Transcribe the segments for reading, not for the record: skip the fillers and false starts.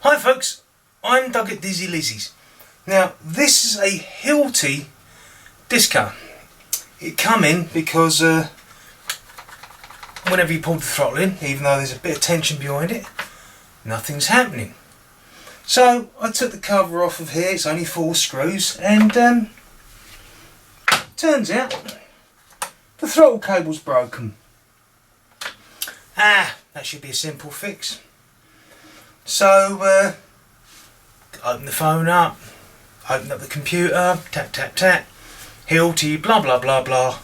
Hi folks, I'm Doug at Dizzy Lizzie's. Now this is a Hilti Disc. It come in because whenever you pull the throttle in, even though there's a bit of tension behind it, nothing's happening. So I took the cover off of here, it's only 4 screws, and turns out the throttle cable's broken. That should be a simple fix. So open the phone up, open up the computer, tap tap tap, Hilti, blah blah blah blah,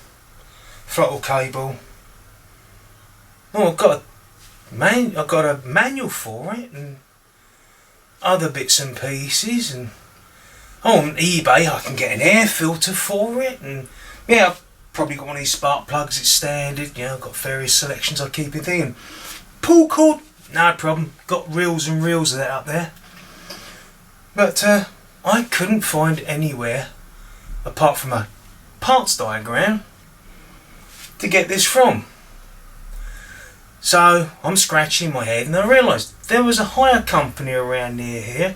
throttle cable. Oh, I've got a manual for it and other bits and pieces, and on eBay I can get an air filter for it, and yeah, I've probably got one of these spark plugs. It's standard, you know. I've got various selections I keep it in. Pull cord, no problem. Got reels and reels of that up there. But I couldn't find anywhere, apart from a parts diagram, to get this from. So I'm scratching my head and I realised there was a hire company around near here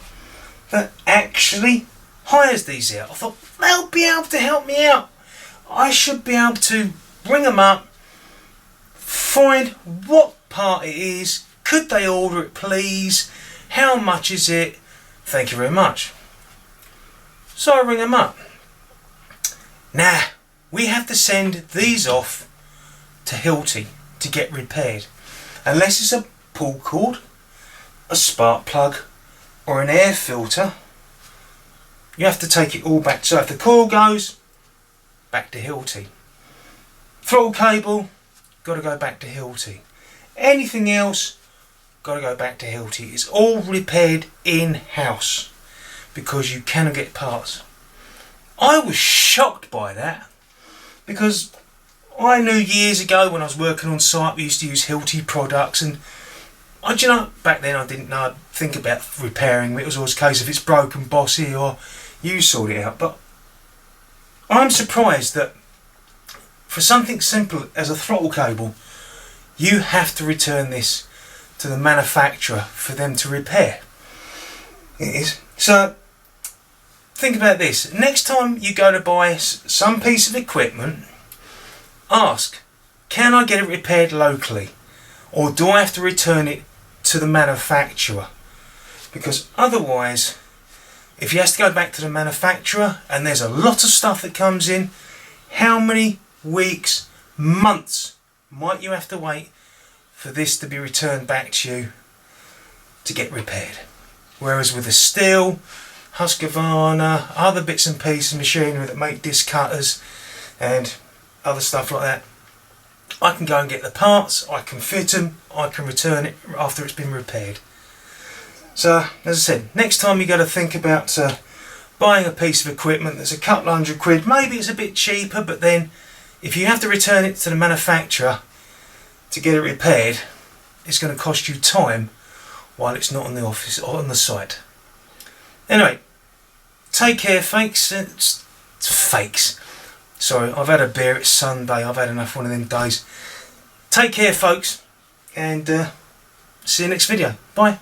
that actually hires these out. I thought they'll be able to help me out. I should be able to ring them up, find what part it is, could they order it please, how much is it, thank you very much. So I ring them up. Now we have to send these off to Hilti to get repaired. Unless it's a pull cord, a spark plug or an air filter, you have to take it all back. So if the coil goes, back to Hilti. Throttle cable, got to go back to Hilti. Anything else, got to go back to Hilti. It's all repaired in-house because you cannot get parts. I was shocked by that because I knew years ago when I was working on site we used to use Hilti products, and you know, back then I didn't know, I'd think about repairing it. It was always a case of it's broken, bossy, or you sort it out. But I'm surprised that for something simple as a throttle cable you have to return this to the manufacturer for them to repair. It is. So think about this. Next time you go to buy some piece of equipment, ask, can I get it repaired locally, or do I have to return it to the manufacturer? Because otherwise, if you have to go back to the manufacturer and there's a lot of stuff that comes in, how many weeks, months might you have to wait for this to be returned back to you to get repaired? Whereas with a Stihl, Husqvarna, other bits and pieces of machinery that make disc cutters and other stuff like that, I can go and get the parts, I can fit them, I can return it after it's been repaired. So as I said, next time you got to think about buying a piece of equipment that's a couple £100, maybe it's a bit cheaper, but then if you have to return it to the manufacturer to get it repaired, it's going to cost you time while it's not on the office or on the site. Anyway, take care, fakes. It's fakes. Sorry, I've had a beer, it's Sunday, I've had enough one of them days. Take care folks, and see you next video. Bye.